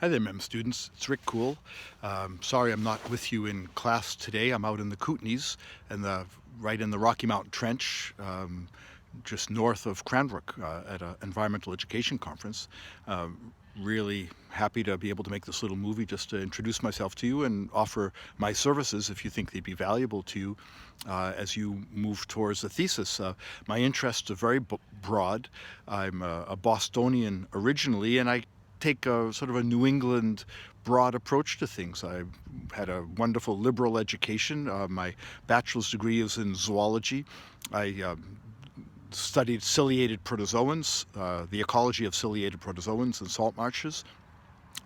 Hi there, MEM students. It's Rick Kool. Sorry I'm not with you in class today. I'm out in the Kootenays and right in the Rocky Mountain Trench, just north of Cranbrook at an environmental education conference. Really happy to be able to make this little movie just to introduce myself to you and offer my services if you think they'd be valuable to you as you move towards a thesis. My interests are very broad. I'm a Bostonian originally, and I take a sort of a New England broad approach to things. I had a wonderful liberal education. My bachelor's degree is in zoology. I studied ciliated protozoans, the ecology of ciliated protozoans in salt marshes.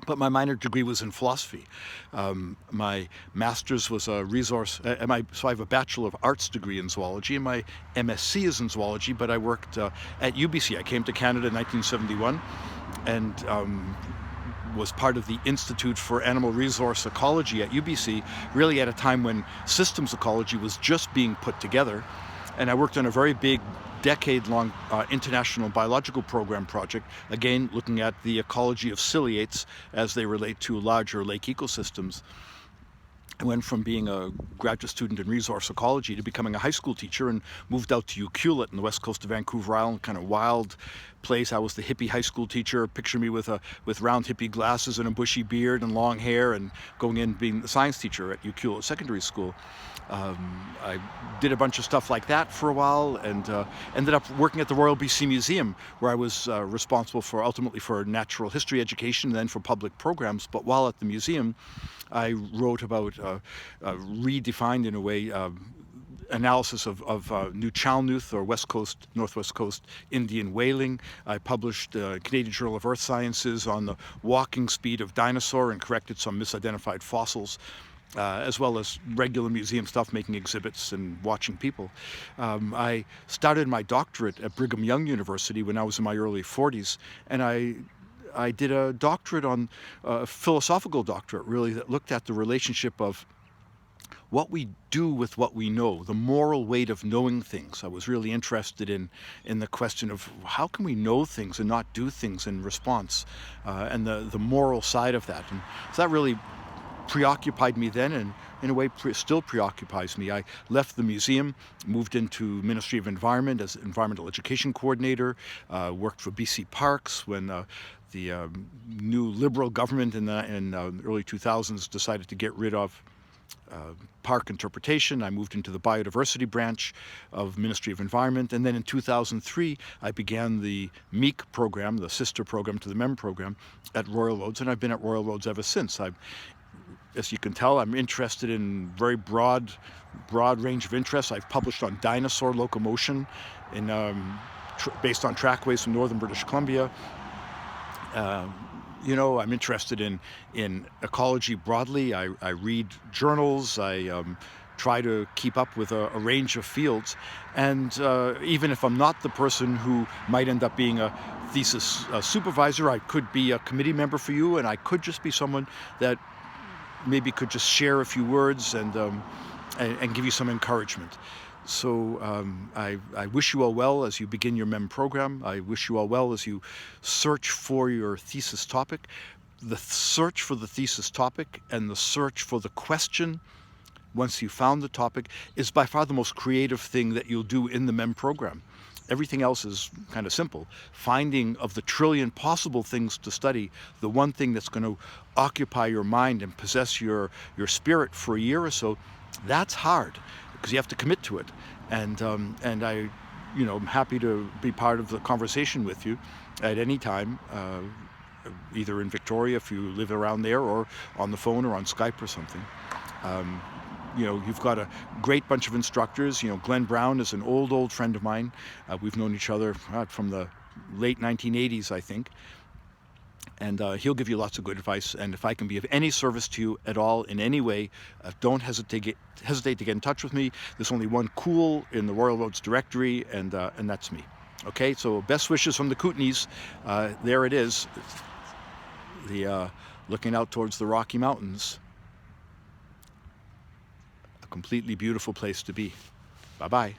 But my minor degree was in philosophy. My master's was a resource, so I have a Bachelor of Arts degree in zoology, and my MSc is in zoology, but I worked at UBC. I came to Canada in 1971 and was part of the Institute for Animal Resource Ecology at UBC, really at a time when systems ecology was just being put together. And I worked on a very big decade-long international biological program project, again looking at the ecology of ciliates as they relate to larger lake ecosystems. I went from being a graduate student in resource ecology to becoming a high school teacher and moved out to Kool in the west coast of Vancouver Island, kind of wild place. I was the hippie high school teacher. Picture me with round hippie glasses and a bushy beard and long hair, and going in being the science teacher at Kool secondary school. I did a bunch of stuff like that for a while, and ended up working at the Royal BC Museum, where I was responsible for ultimately for natural history education and then for public programs. But while at the museum, I wrote about redefined in a way analysis of New Chalnuth, or Northwest Coast Indian whaling. I published Canadian Journal of Earth Sciences on the walking speed of dinosaur and corrected some misidentified fossils. As well as regular museum stuff, making exhibits and watching people. I started my doctorate at Brigham Young University when I was in my early 40s, and I did a doctorate on a philosophical doctorate, really, that looked at the relationship of what we do with what we know, the moral weight of knowing things. I was really interested in the question of how can we know things and not do things in response, and the moral side of that. And so that really preoccupied me then, and in a way still preoccupies me. I left the museum, moved into Ministry of Environment as environmental education coordinator, worked for BC Parks when the new Liberal government in the early 2000s decided to get rid of park interpretation. I moved into the biodiversity branch of Ministry of Environment, and then in 2003 I began the MEM program, the sister program to the MEM program, at Royal Roads, and I've been at Royal Roads ever since. As you can tell, I'm interested in very broad range of interests. I've published on dinosaur locomotion based on trackways from northern British Columbia. I'm interested in ecology broadly. I read journals. I try to keep up with a range of fields. And even if I'm not the person who might end up being a thesis supervisor, I could be a committee member for you, and I could just be someone that maybe could just share a few words and give you some encouragement. So I wish you all well as you begin your MEM program. I wish you all well as you search for your thesis topic. The search for the thesis topic and the search for the question, once you found the topic, is by far the most creative thing that you'll do in the MEM program. Everything else is kind of simple. Finding, of the trillion possible things to study, the one thing that's going to occupy your mind and possess your spirit for a year or so, that's hard because you have to commit to it. And I'm happy to be part of the conversation with you at any time, either in Victoria if you live around there, or on the phone or on Skype or something. You've got a great bunch of instructors. Glenn Brown is an old friend of mine. We've known each other from the late 1980s, I think. And he'll give you lots of good advice. And if I can be of any service to you at all in any way, don't hesitate to get in touch with me. There's only one Kool in the Royal Roads directory, and that's me. Okay, so best wishes from the Kootenays. There it is, looking out towards the Rocky Mountains. Completely beautiful place to be. Bye-bye.